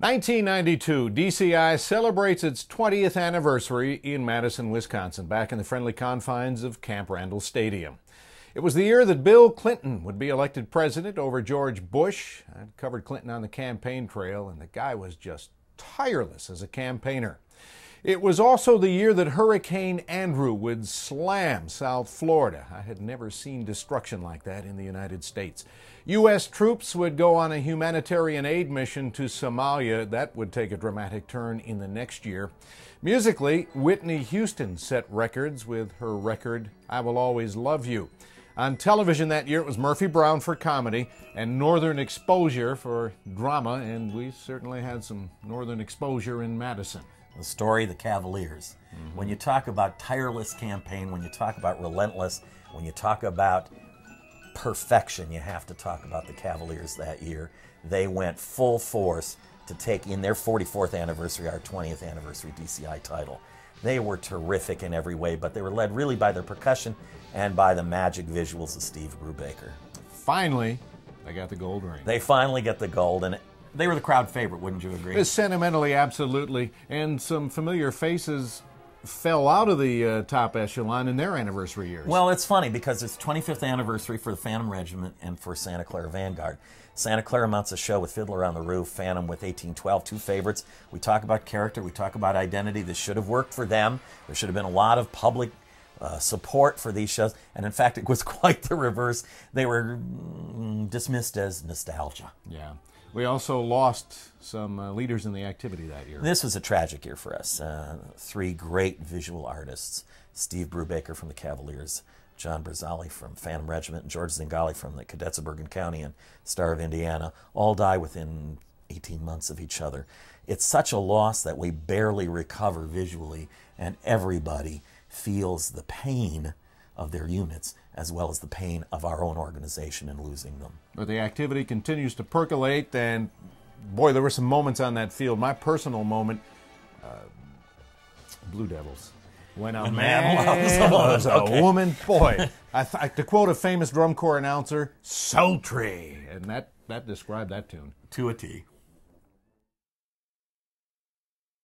1992, DCI celebrates its 20th anniversary in Madison, Wisconsin, back in the friendly confines of Camp Randall Stadium. It was the year that Bill Clinton would be elected president over George Bush. I covered Clinton on the campaign trail, and the guy was just tireless as a campaigner. It was also the year that Hurricane Andrew would slam South Florida. I had never seen destruction like that in the United States. U.S. troops would go on a humanitarian aid mission to Somalia. That would take a dramatic turn in the next year. Musically, Whitney Houston set records with her record, I Will Always Love You. On television that year, it was Murphy Brown for comedy and Northern Exposure for drama, and we certainly had some Northern Exposure in Madison. The story of the Cavaliers. When you talk about tireless campaign, when you talk about relentless, when you talk about perfection, you have to talk about the Cavaliers that year. They went full force to take in their 44th anniversary, our 20th anniversary DCI title. They were terrific in every way, but they were led really by their percussion and by the magic visuals of Steve Brubaker. Finally, they got the gold ring. They finally get the gold, and they were the crowd favorite, wouldn't you agree? Sentimentally, absolutely. And some familiar faces fell out of the top echelon in their anniversary years. Well, it's funny because it's 25th anniversary for the Phantom Regiment and for Santa Clara Vanguard. Santa Clara mounts a show with Fiddler on the Roof, Phantom with 1812, two favorites. We talk about character, we talk about identity. This should have worked for them. There should have been a lot of public support for these shows, and in fact it was quite the reverse. They were dismissed as nostalgia. Yeah. We also lost some leaders in the activity that year. This was a tragic year for us. Three great visual artists, Steve Brubaker from the Cavaliers, John Brzali from Phantom Regiment, and George Zingali from the Cadets of Bergen County and Star of Indiana, all die within 18 months of each other. It's such a loss that we barely recover visually, and everybody feels the pain of their units as well as the pain of our own organization in losing them. But the activity continues to percolate, and boy, there were some moments on that field. My personal moment, Blue Devils. When a man loves a woman, boy, to quote a famous drum corps announcer, sultry, and that described that tune. To a T.